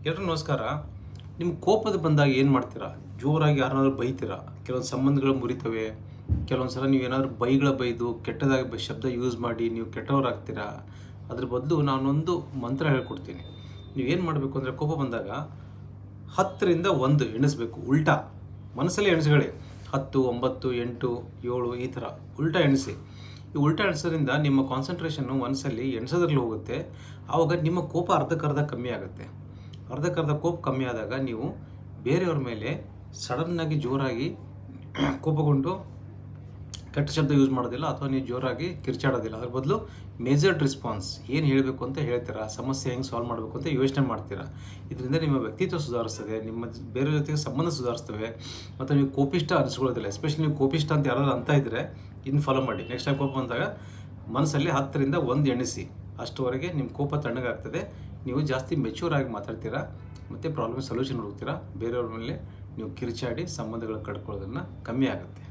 ಎಲ್ರಿಗೂ ನಮಸ್ಕಾರ. ನಿಮ್ಮ ಕೋಪದ ಬಂದಾಗ ಏನು ಮಾಡ್ತೀರಾ? ಜೋರಾಗಿ ಯಾರನ್ನಾದ್ರೂ ಬೈತೀರಾ? ಕೆಲವೊಂದು ಸಂಬಂಧಗಳು ಮುರಿತವೆ. ಕೆಲವೊಂದು ಸಲ ನೀವು ಏನಾದ್ರು ಬೈದು ಕೆಟ್ಟದಾಗಿ ಶಬ್ದ ಯೂಸ್ ಮಾಡಿ ನೀವು ಕೆಟ್ಟವರಾಗ್ತೀರಾ. ಅದ್ರ ಬದಲು ನಾನೊಂದು ಮಂತ್ರ ಹೇಳ್ಕೊಡ್ತೀನಿ. ನೀವೇನು ಮಾಡಬೇಕು ಅಂದರೆ, ಕೋಪ ಬಂದಾಗ 10ರಿಂದ 1 ಎಣಿಸ್ಬೇಕು. ಉಲ್ಟಾ ಮನಸ್ಸಲ್ಲೇ ಎಣಿಸ್ಕೊಳ್ಳಿ. 10, 9, 8, 7 ಈ ಥರ ಉಲ್ಟಾ ಎಣಿಸಿ. ಈ ಉಲ್ಟಾ ಎಣಿಸೋದ್ರಿಂದ ನಿಮ್ಮ ಕಾನ್ಸಂಟ್ರೇಷನ್ನು ಮನಸ್ಸಲ್ಲಿ ಎಣಿಸೋದ್ರಲ್ಲಿ ಹೋಗುತ್ತೆ. ಆವಾಗ ನಿಮ್ಮ ಕೋಪ ಅರ್ಧಕ್ಕರ್ಧ ಕಮ್ಮಿ ಆಗುತ್ತೆ. ಅರ್ಧಕ್ಕರ್ಧ ಕೋಪ ಕಮ್ಮಿ ಆದಾಗ ನೀವು ಬೇರೆಯವ್ರ ಮೇಲೆ ಸಡನ್ನಾಗಿ ಜೋರಾಗಿ ಕೋಪಗೊಂಡು ಕೆಟ್ಟ ಶಬ್ದ ಯೂಸ್ ಮಾಡೋದಿಲ್ಲ, ಅಥವಾ ನೀವು ಜೋರಾಗಿ ಕಿರ್ಚಾಡೋದಿಲ್ಲ. ಅದ್ರ ಬದಲು ಮೇಜರ್ಡ್ ರೆಸ್ಪಾನ್ಸ್ ಏನು ಹೇಳಬೇಕು ಅಂತ ಹೇಳ್ತೀರಾ, ಸಮಸ್ಯೆ ಹೆಂಗೆ ಸಾಲ್ವ್ ಮಾಡಬೇಕು ಅಂತ ಯೋಚನೆ ಮಾಡ್ತೀರಾ. ಇದರಿಂದ ನಿಮ್ಮ ವ್ಯಕ್ತಿತ್ವ ಸುಧಾರಿಸ್ತದೆ, ನಿಮ್ಮ ಬೇರೆ ಜೊತೆಗೆ ಸಂಬಂಧ ಸುಧಾರಿಸ್ತವೆ, ಮತ್ತು ನೀವು ಕೋಪಿಷ್ಟ ಅನಿಸ್ಕೊಳ್ಳೋದಿಲ್ಲ. ಎಸ್ಪೆಷಲಿ ನೀವು ಕೋಪಿಷ್ಟ ಅಂತ ಯಾರಾದ್ರು ಅಂತ ಇದ್ದರೆ ಇನ್ನು ಫಾಲೋ ಮಾಡಿ. ನೆಕ್ಸ್ಟ್ ಟೈಮ್ ಕೋಪ ಬಂದಾಗ ಮನಸ್ಸಲ್ಲಿ 10ರಿಂದ 1 ಎಣಿಸಿ. ಅಷ್ಟುವರೆಗೆ ನಿಮ್ಮ ಕೋಪ ತಣ್ಣಗಾಗ್ತದೆ. ನೀವು ಜಾಸ್ತಿ ಮೆಚ್ಯೂರ್ ಆಗಿ ಮಾತಾಡ್ತೀರಾ, ಮತ್ತು ಪ್ರಾಬ್ಲಮ್ ಸೊಲ್ಯೂಷನ್ ಹುಡುಕ್ತೀರಾ. ಬೇರೆಯವ್ರ ಮೇಲೆ ನೀವು ಕಿರ್ಚಾಡಿ ಸಂಬಂಧಗಳು ಕಳ್ಕೊಳ್ಳೋದನ್ನು ಕಮ್ಮಿ ಆಗುತ್ತೆ.